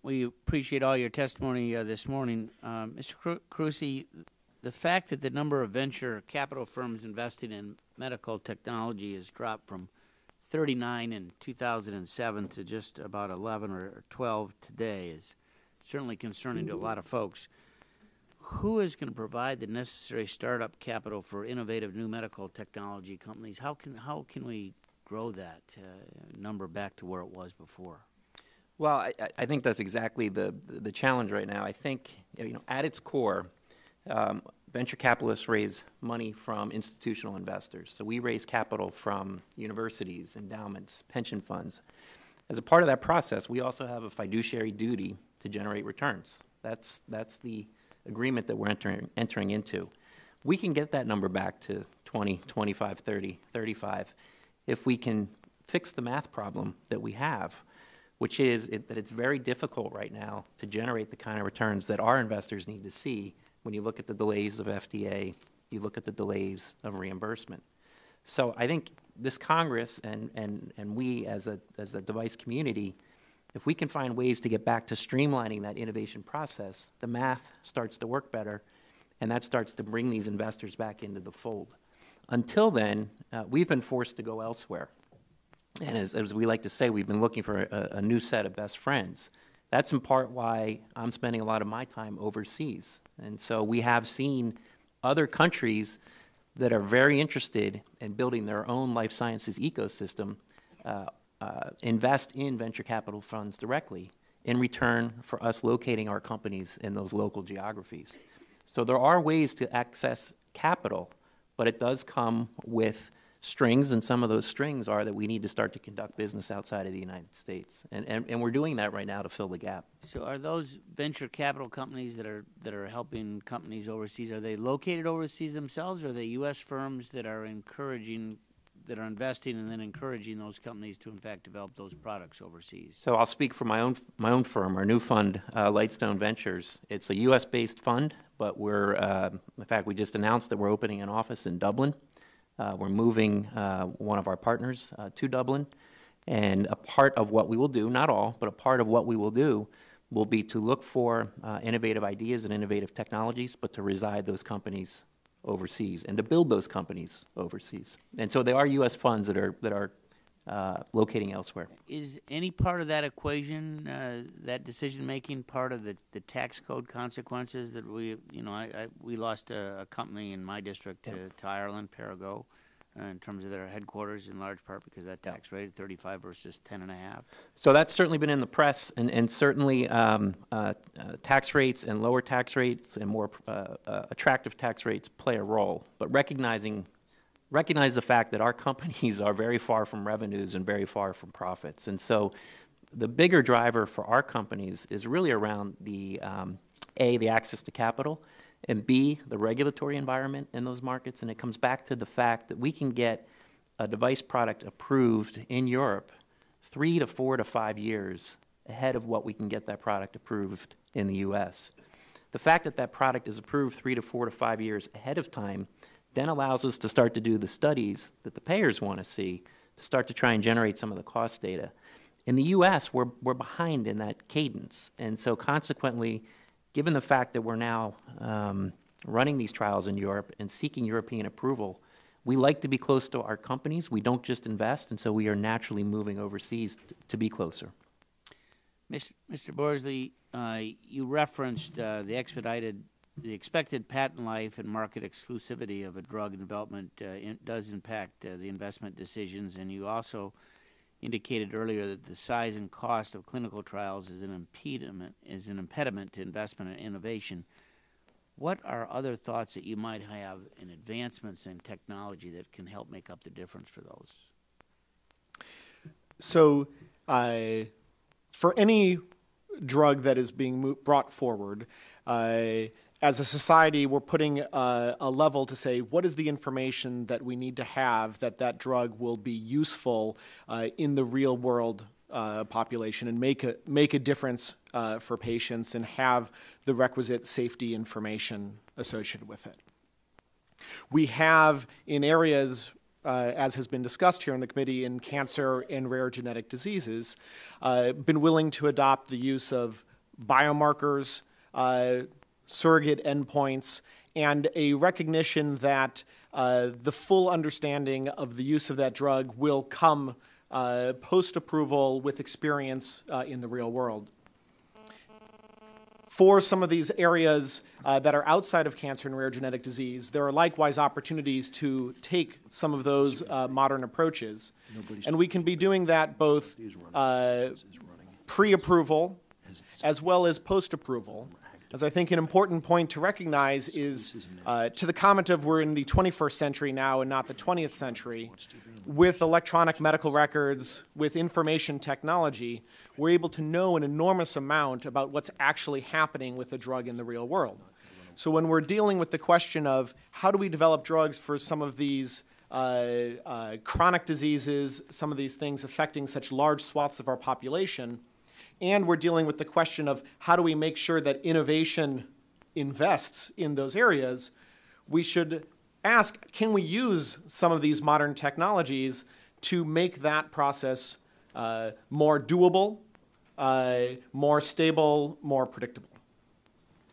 we appreciate all your testimony this morning. Mr. Carusi, the fact that the number of venture capital firms investing in medical technology has dropped from 39 in 2007 to just about 11 or 12 today is certainly concerning to a lot of folks. Who is going to provide the necessary startup capital for innovative new medical technology companies? How can we grow that number back to where it was before? Well, I think that's exactly the challenge right now. I think, at its core, venture capitalists raise money from institutional investors. So we raise capital from universities, endowments, pension funds. As a part of that process, we also have a fiduciary duty to generate returns. That's the agreement that we're entering into. We can get that number back to 20, 25, 30, 35 if we can fix the math problem that we have, which is that it's very difficult right now to generate the kind of returns that our investors need to see when you look at the delays of FDA, you look at the delays of reimbursement. So I think this Congress and we as a device community, if we can find ways to get back to streamlining that innovation process, the math starts to work better, and that starts to bring these investors back into the fold. Until then, we've been forced to go elsewhere. And as we like to say, we've been looking for a new set of best friends. That's in part why I'm spending a lot of my time overseas. And so we have seen other countries that are very interested in building their own life sciences ecosystem invest in venture capital funds directly in return for us locating our companies in those local geographies. So there are ways to access capital, but it does come with strings, and some of those strings are that we need to start to conduct business outside of the United States. And we're doing that right now to fill the gap. So are those venture capital companies that are helping companies overseas, are they located overseas themselves, or are they U.S. firms that are investing and then encouraging those companies to in fact develop those products overseas? So I'll speak for my own firm, our new fund, Lightstone Ventures. It's a U.S.-based fund, but in fact, we just announced that we're opening an office in Dublin. We're moving one of our partners to Dublin, and a part of what we will do, not all, but a part of what we will do will be to look for innovative ideas and innovative technologies, but to reside those companies overseas and to build those companies overseas. And so there are U.S. funds that are locating elsewhere. Is any part of that equation, that decision-making, part of the tax code consequences that we lost a company in my district to Ireland, Parago, in terms of their headquarters, in large part because that tax rate, 35 versus 10.5. So that's certainly been in the press, and certainly tax rates and lower tax rates and more attractive tax rates play a role. But recognize the fact that our companies are very far from revenues and very far from profits. And so the bigger driver for our companies is really around the access to capital, and B, the regulatory environment in those markets. And it comes back to the fact that we can get a device product approved in Europe 3 to 4 to 5 years ahead of what we can get that product approved in the U.S. The fact that that product is approved 3 to 4 to 5 years ahead of time then allows us to start to do the studies that the payers want to see, to start to try and generate some of the cost data. In the U.S., we're behind in that cadence. And so consequently, given the fact that we're now running these trials in Europe and seeking European approval, we like to be close to our companies. We don't just invest, and so we are naturally moving overseas to be closer. Mr. Borsley, you referenced the expected patent life and market exclusivity of a drug in development does impact the investment decisions, and you also indicated earlier that the size and cost of clinical trials is an impediment to investment and innovation. What are other thoughts that you might have in advancements in technology that can help make up the difference for those? So for any drug that is being brought forward, as a society, we're putting a level to say, what is the information that we need to have that drug will be useful in the real world population and make a difference for patients and have the requisite safety information associated with it. We have in areas, as has been discussed here in the committee, in cancer and rare genetic diseases, been willing to adopt the use of biomarkers, surrogate endpoints, and a recognition that the full understanding of the use of that drug will come post-approval with experience in the real world. For some of these areas that are outside of cancer and rare genetic disease, there are likewise opportunities to take some of those modern approaches. And we can be doing that both pre-approval as well as post-approval. As I think an important point to recognize is, to the comment of we're in the 21st century now and not the 20th century, with electronic medical records, with information technology, we're able to know an enormous amount about what's actually happening with a drug in the real world. So when we're dealing with the question of how do we develop drugs for some of these chronic diseases, some of these things affecting such large swaths of our population, and we're dealing with the question of how do we make sure that innovation invests in those areas, we should ask, can we use some of these modern technologies to make that process more doable, more stable, more predictable?